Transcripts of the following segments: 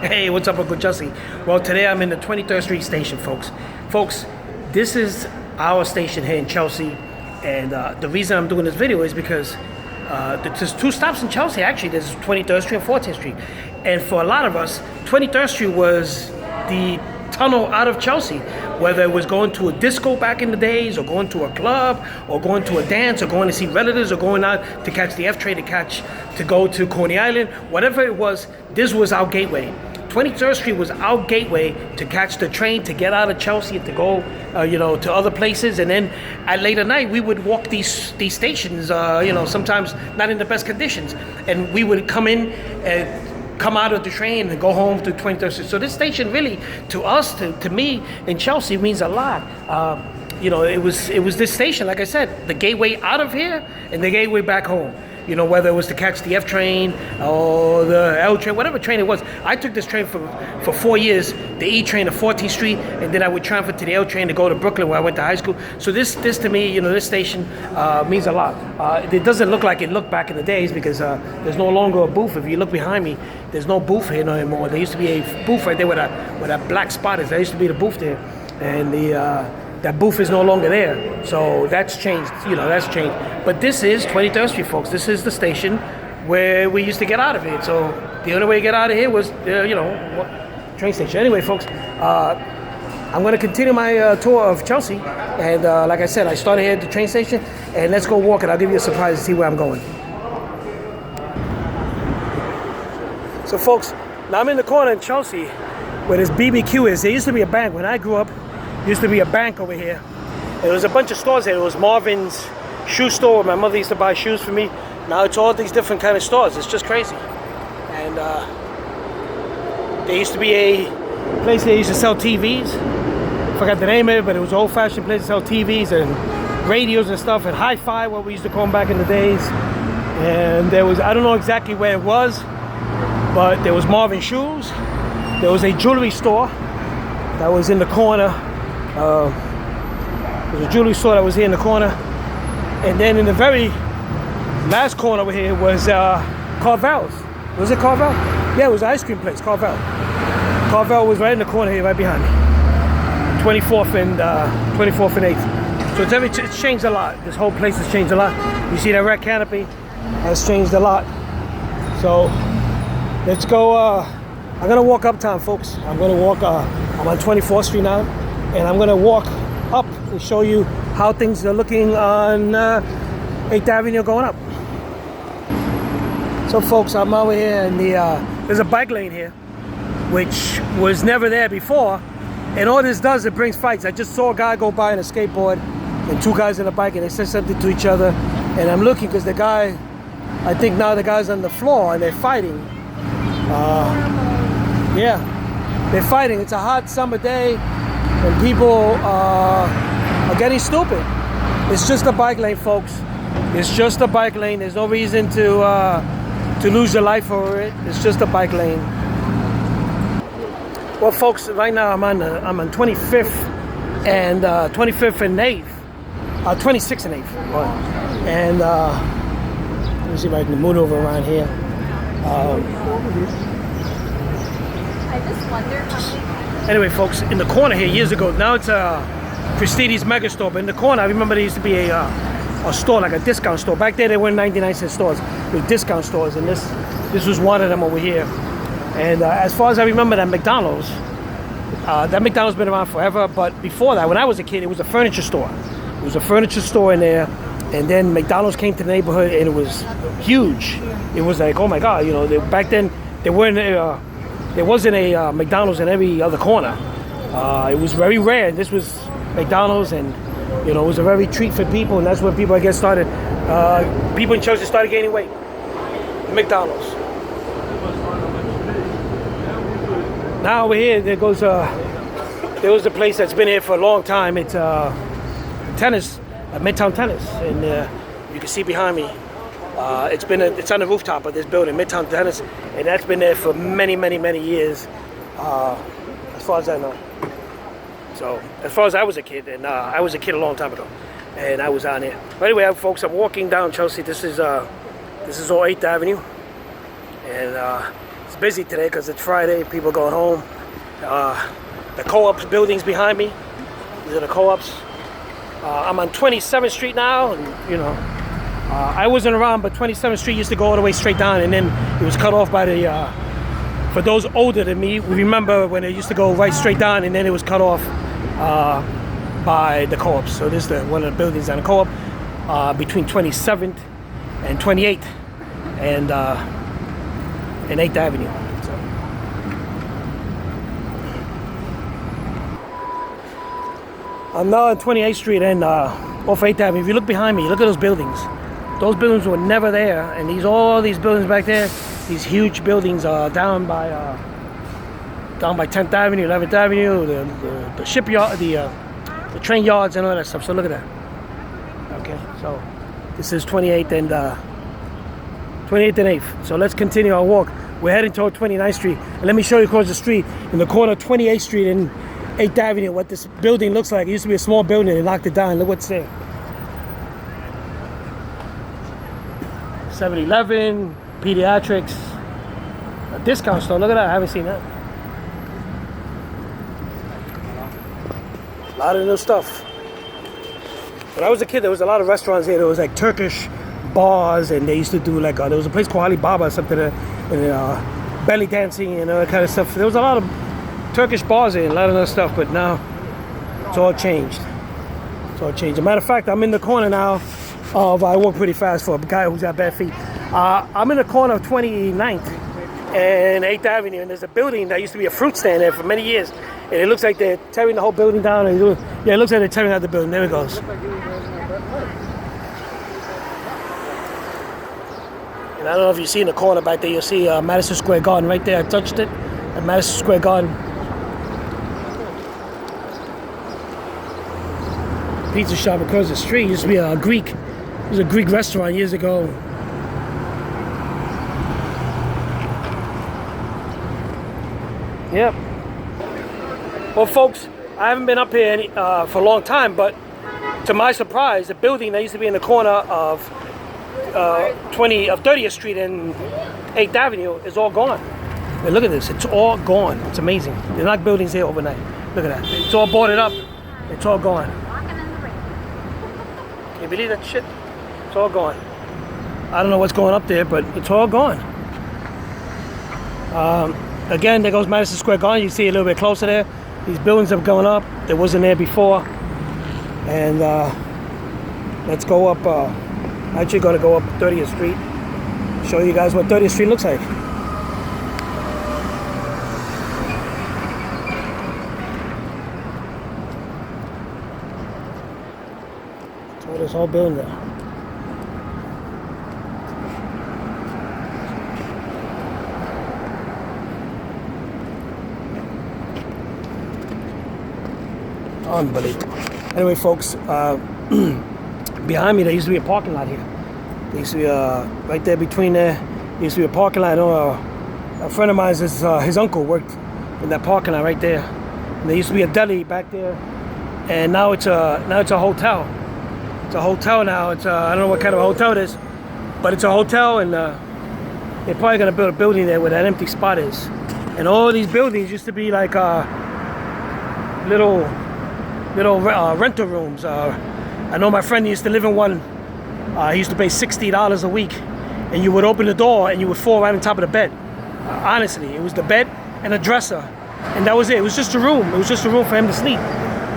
Hey, what's up, Uncle Jussie? Well, today I'm in the 23rd Street station, folks. Folks, this is our station here in Chelsea, and the reason I'm doing this video is because there's two stops in Chelsea, actually. There's 23rd Street and 14th Street. And for a lot of us, 23rd Street was the tunnel out of Chelsea, whether it was going to a disco back in the days, or going to a club, or going to a dance, or going to see relatives, or going out to catch the F train, to go to Coney Island, whatever it was. This was our gateway. 23rd Street was our gateway to catch the train, to get out of Chelsea, and to go, to other places. And then at later night, we would walk these stations, sometimes not in the best conditions, and we would come in and come out of the train and go home to 23rd Street. So this station really, to us, to me in Chelsea, means a lot. It was this station, like I said, the gateway out of here and the gateway back home. Whether it was to catch the F train or the L train, whatever train it was. I took this train for 4 years, the E train to 14th Street, and then I would transfer to the L train to go to Brooklyn, where I went to high school. So this to me, this station means a lot. It doesn't look like it looked back in the days, because there's no longer a booth. If you look behind me, there's no booth here no anymore. There used to be a booth right there where that black spot is. There used to be the booth there, and that booth is no longer there. So that's changed, that's changed. But this is 23rd Street, folks. This is the station where we used to get out of it. So the only way to get out of here was, train station. Anyway, folks, I'm going to continue my tour of Chelsea. And like I said, I started here at the train station. And let's go walk it. I'll give you a surprise to see where I'm going. So, folks, now I'm in the corner in Chelsea where this BBQ is. There used to be a bank. When I grew up, there used to be a bank over here. There was a bunch of stores here. It was Marvin's shoe store where my mother used to buy shoes for me. Now it's all these different kind of stores. It's just crazy. And there used to be a place they used to sell TVs. Forgot the name of it, but it was an old-fashioned place to sell TVs and radios and stuff, and hi-fi, what we used to call them back in the days. And there was, I don't know exactly where it was, but there was Marvin Shoes. There was a jewelry store that was in the corner. There was a jewelry store that was here in the corner. And then in the very last corner over here was Carvel's. Was it Carvel? Yeah, it was an ice cream place, Carvel. Carvel was right in the corner here, right behind me. 24th and 8th. So it's changed a lot. This whole place has changed a lot. You see that red canopy has changed a lot. So let's go. I'm gonna walk uptown, folks. I'm gonna walk. I'm on 24th Street now, and I'm gonna walk up and show you how things are looking on 8th Avenue going up. So, folks, I'm over here, and there's a bike lane here, which was never there before. And all this does, it brings fights. I just saw a guy go by on a skateboard, and two guys on a bike, and they said something to each other. And I'm looking because the guy, I think now the guy's on the floor, and they're fighting. Yeah, they're fighting. It's a hot summer day, and people are getting stupid. It's just a bike lane, folks. It's just a bike lane. There's no reason to lose your life over it. It's just a bike lane. Well, folks, right now I'm on 25th and 25th and 8th, 26th and 8th. And let me see if I can move over around here. I just wonder how many. Anyway, folks, in the corner here years ago, now it's Christini's Mega Store, but in the corner I remember there used to be a store, like a discount store. Back there they were 99-cent stores. They were discount stores, and this was one of them over here. And as far as I remember, that McDonald's been around forever, but before that, when I was a kid, it was a furniture store. It was a furniture store in there, and then McDonald's came to the neighborhood, and it was huge. It was like, oh my God, back then there wasn't a McDonald's in every other corner. It was very rare. This was McDonald's, and it was a very treat for people, and that's when people, I guess, started. People in Chelsea started gaining weight. McDonald's. Now over here, there was a place that's been here for a long time. It's tennis, Midtown Tennis, and you can see behind me. It's on the rooftop of this building, Midtown Tennis, and that's been there for many, many, many years, as far as I know. So, as far as I was a kid, and I was a kid a long time ago, and I was on there. But anyway, folks, I'm walking down Chelsea. This is all 8th Avenue, and It's busy today because it's Friday. People going home. The co-ops buildings behind me. These are the co-ops. I'm on 27th Street now, and I wasn't around, but 27th Street used to go all the way straight down, and then it was cut off by the. For those older than me, we remember when it used to go right straight down, and then it was cut off by the co-ops. So this is one of the buildings on the co-op between 27th and 28th and 8th Avenue. So. I'm now on 28th Street and off 8th Avenue. If you look behind me, look at those buildings. Those buildings were never there, and all these buildings back there, these huge buildings down by 10th Avenue, 11th Avenue, the shipyard, the train yards, and all that stuff. So look at that. Okay, so this is 28th and 28th and 8th. So let's continue our walk. We're heading toward 29th Street, and let me show you across the street in the corner of 28th Street and 8th Avenue what this building looks like. It used to be a small building. They knocked it down. Look what's there. 7-Eleven, pediatrics, a discount store. Look at that. I haven't seen that. A lot of new stuff. When I was a kid, there was a lot of restaurants here. There was like Turkish bars, and they used to do like there was a place called Alibaba or something, and belly dancing and all that kind of stuff. There was a lot of Turkish bars here, a lot of other stuff, but now it's all changed. It's all changed. As a matter of fact, I'm in the corner now of, I walk pretty fast for a guy who's got bad feet. I'm in the corner of 29th and 8th Avenue, and there's a building that used to be a fruit stand there for many years. And it looks like they're tearing the whole building down. And yeah, it looks like they're tearing out the building. There it goes. And I don't know if you see in the corner back there, you'll see Madison Square Garden right there. I touched it at Madison Square Garden. Pizza shop across the street used to be a Greek. It was a Greek restaurant years ago. Yep. Well, folks, I haven't been up here for a long time, but to my surprise, the building that used to be in the corner of 30th Street and 8th Avenue is all gone. And look at this, it's all gone. It's amazing. They're not buildings here overnight. Look at that. It's all boarded up. It's all gone. Can you believe that shit? It's all gone. I don't know what's going up there, but it's all gone. Again, there goes Madison Square Garden. You see a little bit closer there. These buildings have gone up. There wasn't there before. And let's go up. Actually, going to go up 30th Street. Show you guys what 30th Street looks like. So this whole building there. Unbelievable. Anyway, folks, behind me there used to be a parking lot here. There used to be right there between there. There used to be a parking lot. A friend of mine, his uncle worked in that parking lot right there. And there used to be a deli back there, and now it's a hotel. It's a hotel now. It's I don't know what kind of a hotel it is, but it's a hotel, and they're probably gonna build a building there where that empty spot is. And all these buildings used to be like little rental rooms. I know my friend used to live in one. He used to pay $60 a week, and you would open the door and you would fall right on top of the bed. Honestly, it was the bed and a dresser, and that was it. It was just a room. It was just a room for him to sleep.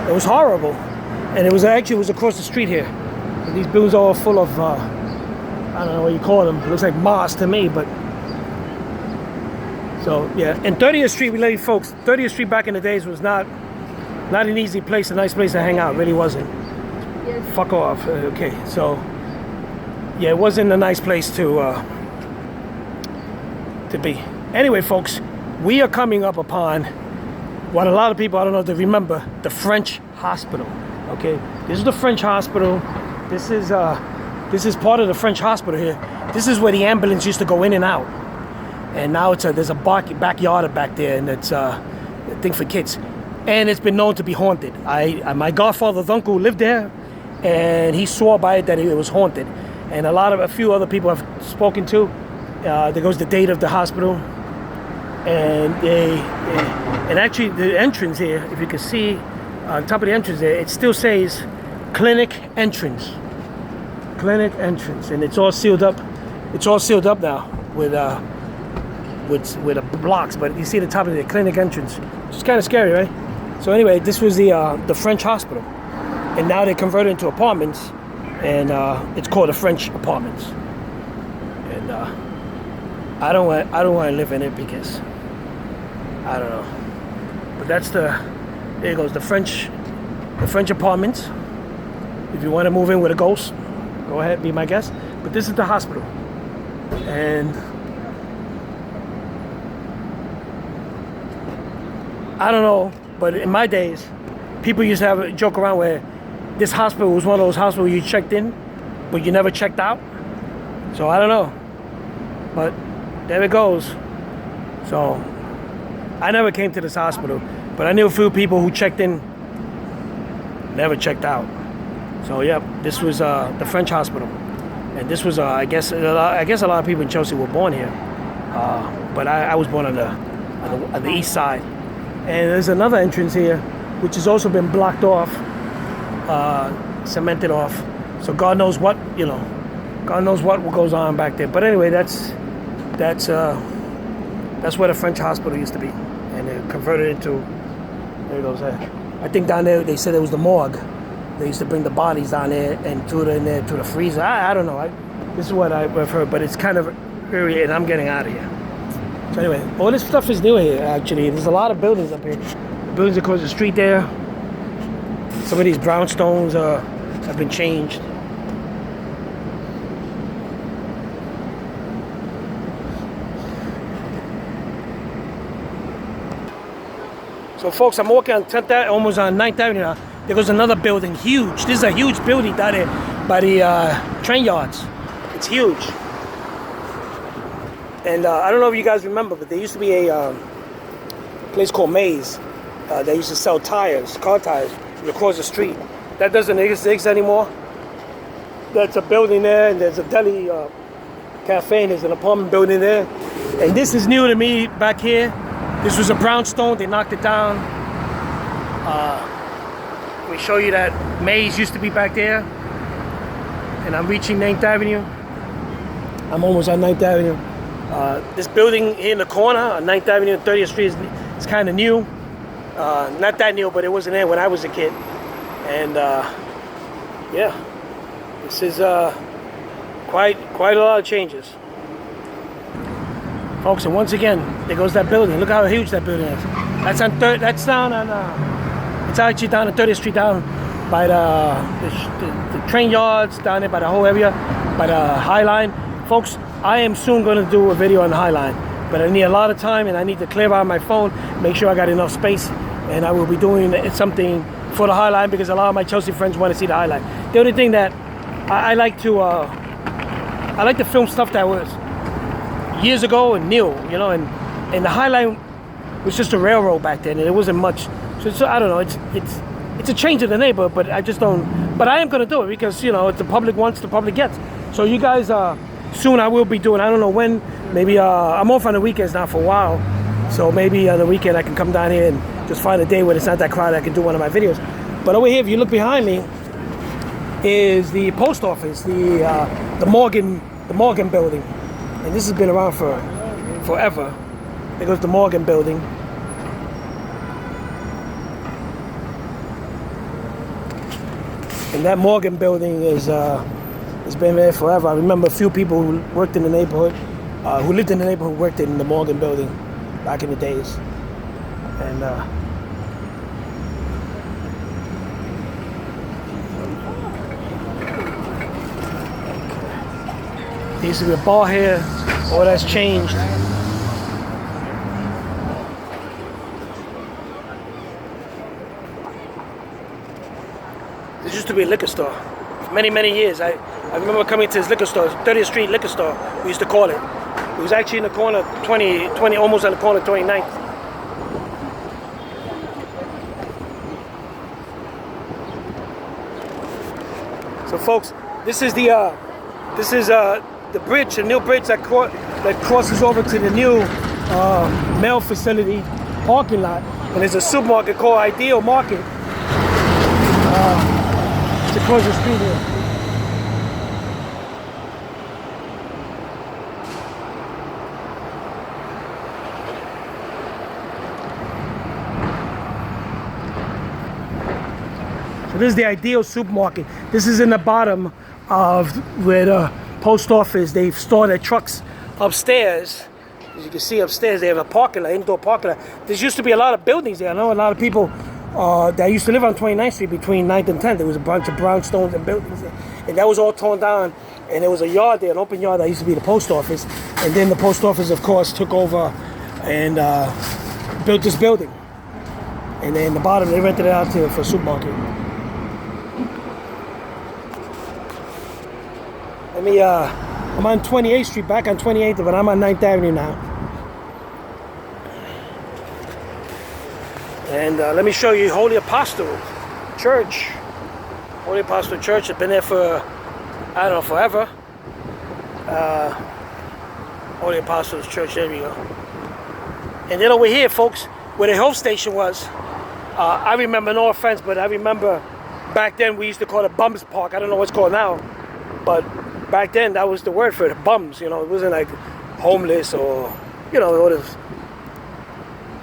It was horrible, and it was across the street here. And these buildings are all full of I don't know what you call them. It looks like moss to me, but. So yeah, and 30th Street, we let you folks. 30th Street back in the days was not an easy place, a nice place to hang out. It really wasn't. Fuck off. Okay, so yeah, it wasn't a nice place to be. Anyway, folks, we are coming up upon what a lot of people, I don't know if they remember, the French Hospital. Okay, this is the French Hospital. This is part of the French Hospital here. This is where the ambulance used to go in and out. And now there's a backyard back there, and it's a thing for kids. And it's been known to be haunted. My godfather's uncle lived there, and he swore by it that it was haunted. And a few other people I've spoken to. There goes the date of the hospital. and actually the entrance here, if you can see on top of the entrance there, it still says clinic entrance, and it's all sealed up. It's all sealed up now with blocks. But you see the top of the clinic entrance. It's kind of scary, right? So anyway, this was the French hospital, and now they converted into apartments, and it's called the French Apartments. And I don't want to live in it because I don't know. But that's there it goes, the French Apartments. If you want to move in with a ghost, go ahead, be my guest. But this is the hospital, and I don't know, but in my days, people used to have a joke around where this hospital was one of those hospitals you checked in, but you never checked out. So I don't know, but there it goes. So I never came to this hospital, but I knew a few people who checked in, never checked out. So yeah, this was the French hospital, and this was I guess a lot of people in Chelsea were born here, but I was born on the east side. And there's another entrance here, which has also been blocked off, cemented off. So God knows what goes on back there. But anyway, that's where the French hospital used to be, and they converted it into. There it goes. I think down there they said it was the morgue. They used to bring the bodies down there and threw it in there to the freezer. I don't know. This is what I've heard, but it's kind of eerie, and I'm getting out of here. So anyway, all this stuff is new here, actually. There's a lot of buildings up here. The buildings across the street there. Some of these brownstones have been changed. So folks, I'm walking on 10th Avenue, almost on 9th Avenue now. There goes another building, huge. This is a huge building down there by the train yards. It's huge. And I don't know if you guys remember, but there used to be a place called Maze. They used to sell tires, car tires, across the street. That doesn't exist anymore. That's a building there, and there's a deli cafe, and there's an apartment building there. And this is new to me back here. This was a brownstone. They knocked it down. Let me show you that Maze used to be back there. And I'm reaching 9th Avenue. I'm almost on 9th Avenue. This building here in the corner on 9th Avenue and 30th Street is kind of new. Not that new, but it wasn't there when I was a kid. And yeah, this is quite a lot of changes. Folks, and once again, there goes that building. Look how huge that building is. That's down on, it's actually down on 30th Street, down by the train yards, down there by the whole area, by the High Line. Folks, I am soon going to do a video on the High Line, but I need a lot of time, and I need to clear out my phone, make sure I got enough space, and I will be doing something for the High Line because a lot of my Chelsea friends want to see the High Line. The only thing that I like to film stuff that was years ago and new, and the High Line was just a railroad back then, and it wasn't much. So I don't know. It's a change in the neighborhood, but I just don't. But I am going to do it because if the public wants, the public gets. So you guys, soon I will be doing. I don't know when. Maybe I'm off on the weekends now for a while, so maybe on the weekend I can come down here and just find a day when it's not that crowded. I can do one of my videos. But over here, if you look behind me, is the post office, the Morgan building, and this has been around for forever. There goes the Morgan building. And that Morgan building has been there forever. I remember a few people who worked in the neighborhood, who lived in the neighborhood, worked in the Morgan building back in the days. And there used to be a bar here. All that's changed. There used to be a liquor store for many years. I remember coming to this liquor store, 30th Street liquor store, we used to call it. It was actually in the corner 20, almost on the corner 29th. So folks, this is the bridge, the new bridge that crosses over to the new mail facility parking lot, and there's a supermarket called Ideal Market. It's across the street here. So this is the Ideal supermarket. This is in the bottom of where the post office. They've stored their trucks upstairs. As you can see upstairs, they have a parking lot, indoor parking lot. There used to be a lot of buildings there. I know a lot of people that used to live on 29th Street between 9th and 10th. There was a bunch of brownstones and buildings there. And that was all torn down. And there was a yard there, an open yard that used to be the post office. And then the post office, of course, took over and built this building. And then the bottom, they rented it out for a supermarket. I'm on 28th Street, back on 28th, but I'm on 9th Avenue now. And let me show you Holy Apostle Church. Holy Apostle Church has been there for, I don't know, forever. Holy Apostles Church, there we go. And then over here, folks, where the health station was, I remember, no offense, but I remember back then we used to call it Bums Park. I don't know what's called now, but back then that was the word for it, bums. You know, it wasn't like homeless or, you know, all those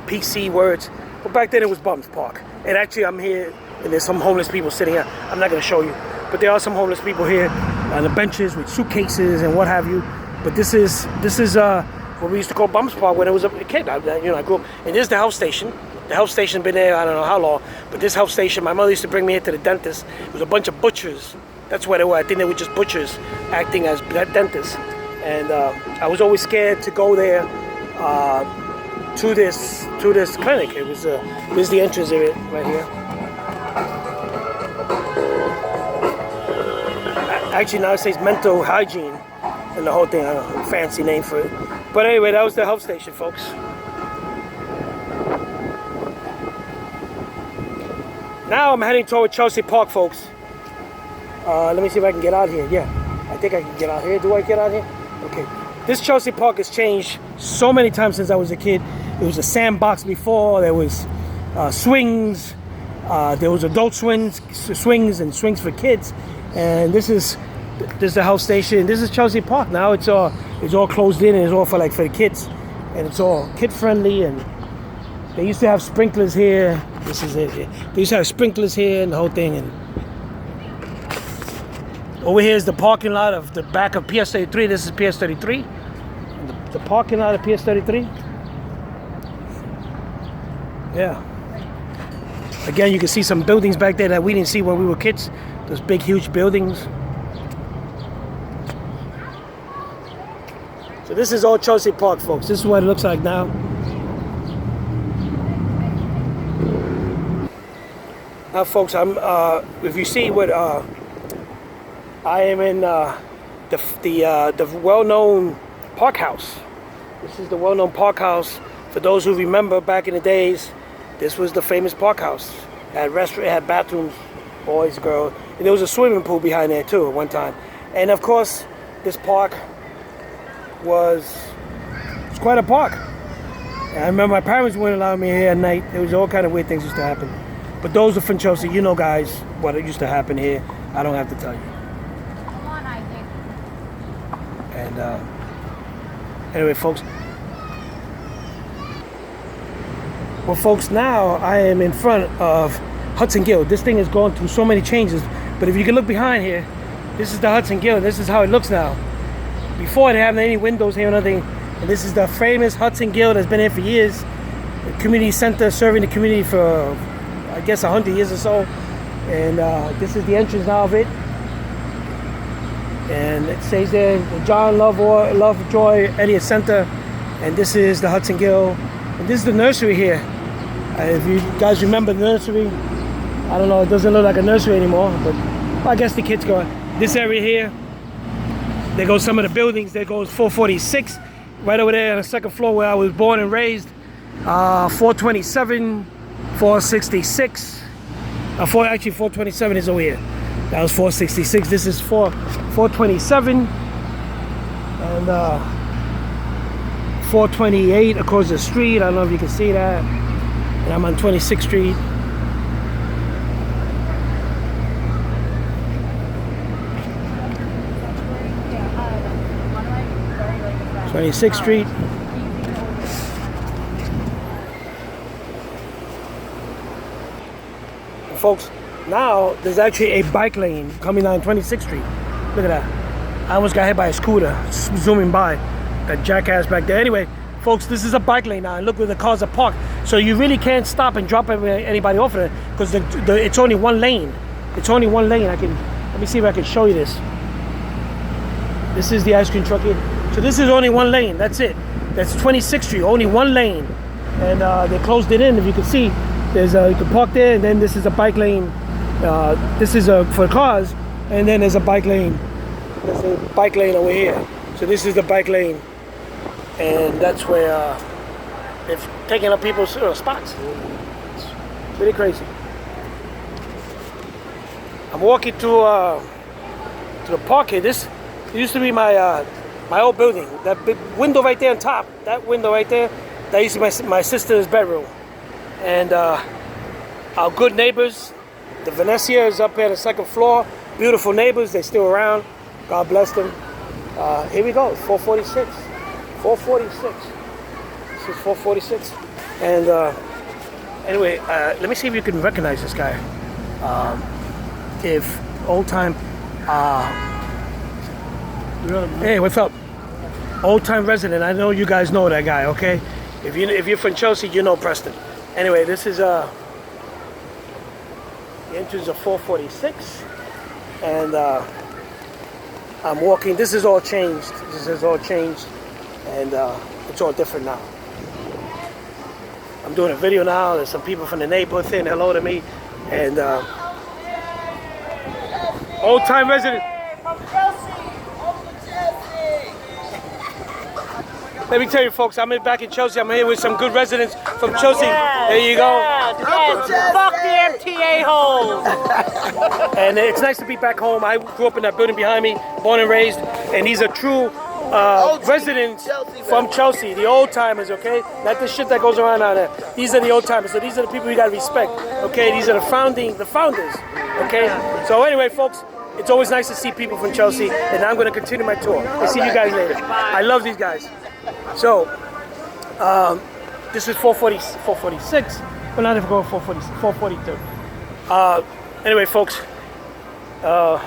PC words. But back then it was Bums Park. And actually I'm here and there's some homeless people sitting here. I'm not going to show you, but there are some homeless people here on the benches with suitcases and what have you. But this is what we used to call Bums Park when I was a kid. I grew up. And this is the health station. The health station been there I don't know how long, but this health station, my mother used to bring me into the dentist. It was a bunch of butchers. That's what they were. I think they were just butchers acting as dentists. And I was always scared to go there to this clinic. It was this is the entrance of it right here. Actually, now it says mental hygiene and the whole thing. I don't know, fancy name for it. But anyway, that was the health station, folks. Now I'm heading toward Chelsea Park, folks. Let me see if I can get out here. Yeah, I think I can get out here. Do I get out here? Okay. This Chelsea Park has changed so many times since I was a kid. There was a sandbox before. There was swings. There was adult swings and swings for kids. And this is the health station. This is Chelsea Park. Now it's all closed in and it's all for the kids. And it's all kid friendly. And they used to have sprinklers here. This is it. They used to have sprinklers here and the whole thing. And over here is the parking lot of the back of PS33. This is PS33. The parking lot of PS33. Yeah. Again, you can see some buildings back there that we didn't see when we were kids. Those big, huge buildings. So this is all Chelsea Park, folks. This is what it looks like now. Now, folks, if you see what I am in the well-known Park House. This is the well-known Park House. For those who remember back in the days, this was the famous Park House. It had restaurant, it had bathrooms, boys, girls, and there was a swimming pool behind there too at one time. And of course, this park was quite a park. And I remember my parents wouldn't allow me here at night. There was all kind of weird things used to happen. But those are from Chelsea. You know, guys, what used to happen here. I don't have to tell you. Come on, Isaac. And anyway, folks. Well, folks, now I am in front of Hudson Guild. This thing has gone through so many changes. But if you can look behind here, this is the Hudson Guild. This is how it looks now. Before, they haven't any windows here or nothing. And this is the famous Hudson Guild that's been here for years. The community center serving the community for, I guess, 100 years or so. And this is the entrance now of it. And it says there, the John Lovejoy Elliott Center. And this is the Hudson Guild. And this is the nursery here. If you guys remember the nursery, I don't know, it doesn't look like a nursery anymore, but well, I guess the kids go. This area here, there goes some of the buildings. There goes 446, right over there on the second floor where I was born and raised. 427, 466. Actually, 427 is over here. That was 466. This is 427. And 428 across the street. I don't know if you can see that. And I'm on 26th Street. 26th Street. Folks, now there's actually a bike lane coming down 26th Street. Look at that. I almost got hit by a scooter zooming by. That jackass back there. Anyway, folks, this is a bike lane now, and look where the cars are parked. So you really can't stop and drop anybody off of it because it's only one lane. It's only one lane. Let me see if I can show you this. This is the ice cream truck here. So this is only one lane. That's it. That's 26th Street. Only one lane, and they closed it in. If you can see, there's you can park there, and then this is a bike lane. This is for cars, and then there's a bike lane. There's a bike lane over here. So this is the bike lane, and that's where they've taken up people's spots. It's really crazy. I'm walking to the park here. This used to be my my old building. That big window right there on top. That window right there. That used to be my sister's bedroom. And our good neighbors, the Venecia is up here on the second floor. Beautiful neighbors. They're still around. God bless them. Here we go. 446. 446. This is 446. And anyway, let me see if you can recognize this guy. If old time. Hey, what's up? Old time resident. I know you guys know that guy. Okay. If you're from Chelsea, you know Preston. Anyway, this is the entrance of 446, and I'm walking. This is all changed. This is all changed, and it's all different now. I'm doing a video now. There's some people from the neighborhood saying hello to me, and old time resident. Let me tell you, folks, I'm back in Chelsea. I'm here with some good residents from Chelsea. Yes, there you go. Yes. Fuck the MTA holes. And it's nice to be back home. I grew up in that building behind me, born and raised. And these are true residents from Chelsea, the old timers, okay? Not the shit that goes around out there. These are the old timers. So these are the people you gotta respect, okay? These are the founders, okay? So anyway, folks, it's always nice to see people from Chelsea. And I'm gonna continue my tour. I'll see you guys later. I love these guys. So, this is 446. Well, not if we go 442. Anyway, folks, now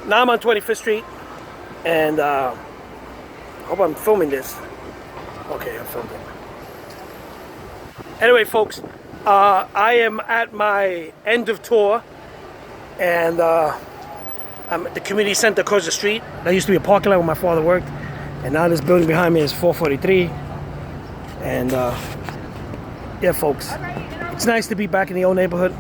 I'm on 25th Street, and I hope I'm filming this. Okay, I'm filming. Anyway, folks, I am at my end of tour, and I'm at the community center across the street. That used to be a parking lot where my father worked. And now this building behind me is 443. And yeah, folks, it's nice to be back in the old neighborhood.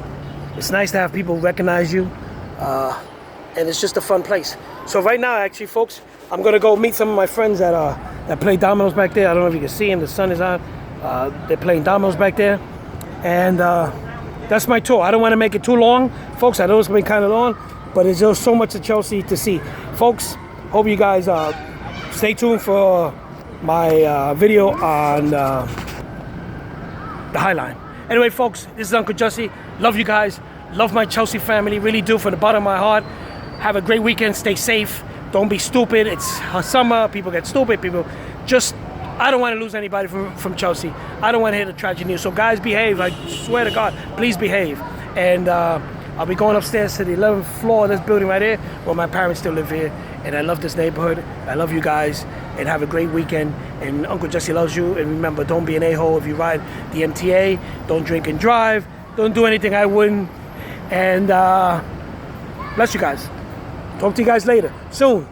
It's nice to have people recognize you. And it's just a fun place. So right now, actually, folks, I'm gonna go meet some of my friends that play dominoes back there. I don't know if you can see them, the sun is out. They're playing dominoes back there. And that's my tour. I don't wanna make it too long. Folks, I know it's gonna be kind of long, but there's just so much of Chelsea to see. Folks, hope you guys stay tuned for my video on the High Line. Anyway, folks, this is Uncle Jussie. Love you guys. Love my Chelsea family. Really do, from the bottom of my heart. Have a great weekend. Stay safe. Don't be stupid. It's summer. People get stupid. I don't want to lose anybody from Chelsea. I don't want to hear the tragic news. So guys, behave. I swear to God, please behave. And I'll be going upstairs to the 11th floor of this building right here, where my parents still live here. And I love this neighborhood. I love you guys. And have a great weekend. And Uncle Jussie loves you. And remember, don't be an a-hole if you ride the MTA. Don't drink and drive. Don't do anything I wouldn't. And bless you guys. Talk to you guys later. Soon.